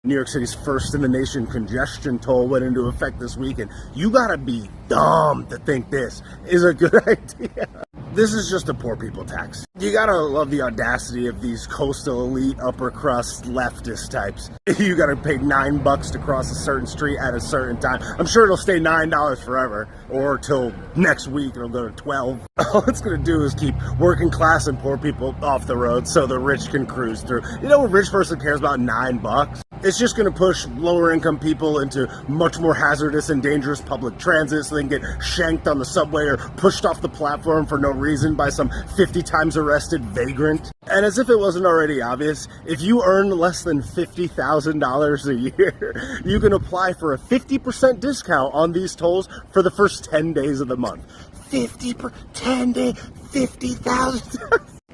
New York City's first in the nation congestion toll went into effect this week, and you gotta be dumb to think this is a good idea. This is just a poor people tax. You gotta love the audacity of these coastal elite upper crust leftist types. You gotta pay $9 to cross a certain street at a certain time. I'm sure it'll stay $9 forever, or till next week it'll go to 12. All it's gonna do is keep working class and poor people off the road so the rich can cruise through. You know, a rich person cares about $9. It's just going to push lower income people into much more hazardous and dangerous public transit so they can get shanked on the subway or pushed off the platform for no reason by some 50 times arrested vagrant. And as if it wasn't already obvious, if you earn less than $50,000 a year, you can apply for a 50% discount on these tolls for the first 10 days of the month. 10 days, 50,000.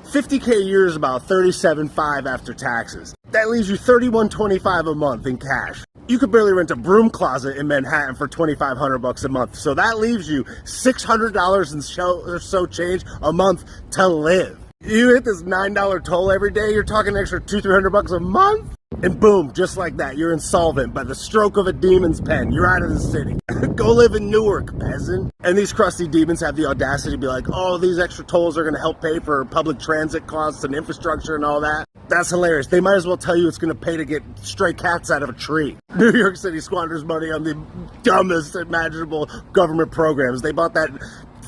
50K a year is about $37.5 after taxes. That leaves you $31.25 a month in cash. You could barely rent a broom closet in Manhattan for $2,500 a month. So that leaves you $600 and so change a month to live. You hit this $9 toll every day, you're talking an extra $200-300 a month? And boom, just like that, you're insolvent by the stroke of a demon's pen. You're out of the city. Go live in Newark, peasant. And these crusty demons have the audacity to be like, oh, these extra tolls are going to help pay for public transit costs and infrastructure and all that. That's hilarious. They might as well tell you it's going to pay to get stray cats out of a tree. New York City squanders money on the dumbest imaginable government programs. They bought that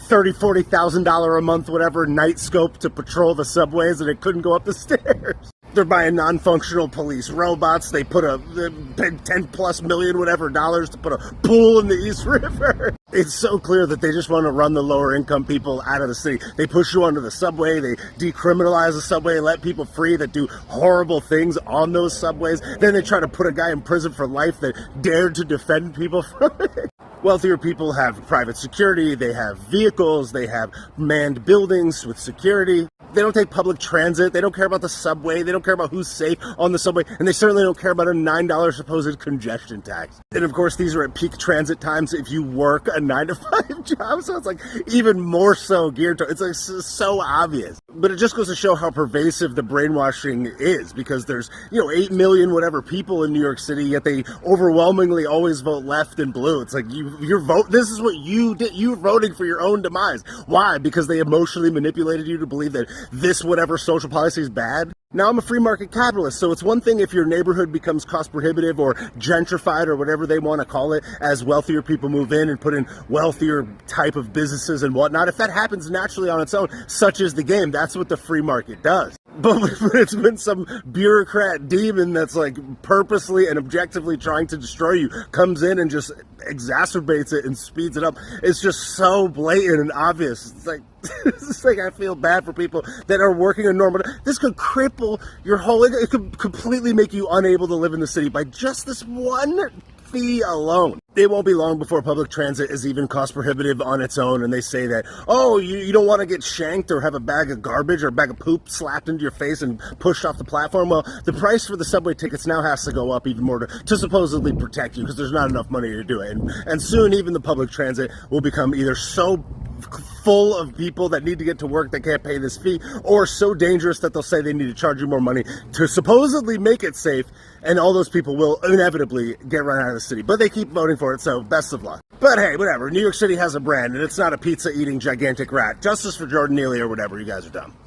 $30,000-$40,000 a month, whatever, night scope to patrol the subways, and it couldn't go up the stairs. They're buying non-functional police robots. They put paid 10+ million whatever dollars to put a pool in the East River. It's so clear that they just want to run the lower income people out of the city. They push you onto the subway. They decriminalize the subway and let people free that do horrible things on those subways. Then they try to put a guy in prison for life that dared to defend people from it. Wealthier people have private security, they have vehicles, they have manned buildings with security. They don't take public transit, they don't care about the subway, they don't care about who's safe on the subway, and they certainly don't care about a $9 supposed congestion tax. And of course, these are at peak transit times if you work a 9-to-5 job, so it's like even more so geared to, it's like so obvious. But it just goes to show how pervasive the brainwashing is, because there's, 8 million whatever people in New York City, yet they overwhelmingly always vote left and blue. It's like your vote, this is what you did, you're voting for your own demise. Why? Because they emotionally manipulated you to believe that this whatever social policy is bad? Now, I'm a free market capitalist, so it's one thing if your neighborhood becomes cost prohibitive or gentrified or whatever they want to call it as wealthier people move in and put in wealthier type of businesses and whatnot. If that happens naturally on its own, such is the game. That's what the free market does. But it's been some bureaucrat demon that's like purposely and objectively trying to destroy you, comes in and just exacerbates it and speeds it up. It's just so blatant and obvious. It's like I feel bad for people that are working a normal. This could cripple your whole. It could completely make you unable to live in the city by just this one fee alone. It won't be long before public transit is even cost prohibitive on its own, and they say that, oh, you don't want to get shanked or have a bag of garbage or a bag of poop slapped into your face and pushed off the platform. Well, the price for the subway tickets now has to go up even more to supposedly protect you, because there's not enough money to do it. And soon even the public transit will become either so full of people that need to get to work that can't pay this fee, or so dangerous that they'll say they need to charge you more money to supposedly make it safe, and all those people will inevitably get run out of the city. But they keep voting for it, so best of luck. But hey, whatever. New York City has a brand, and it's not a pizza-eating gigantic rat. Justice for Jordan Neely or whatever. You guys are dumb.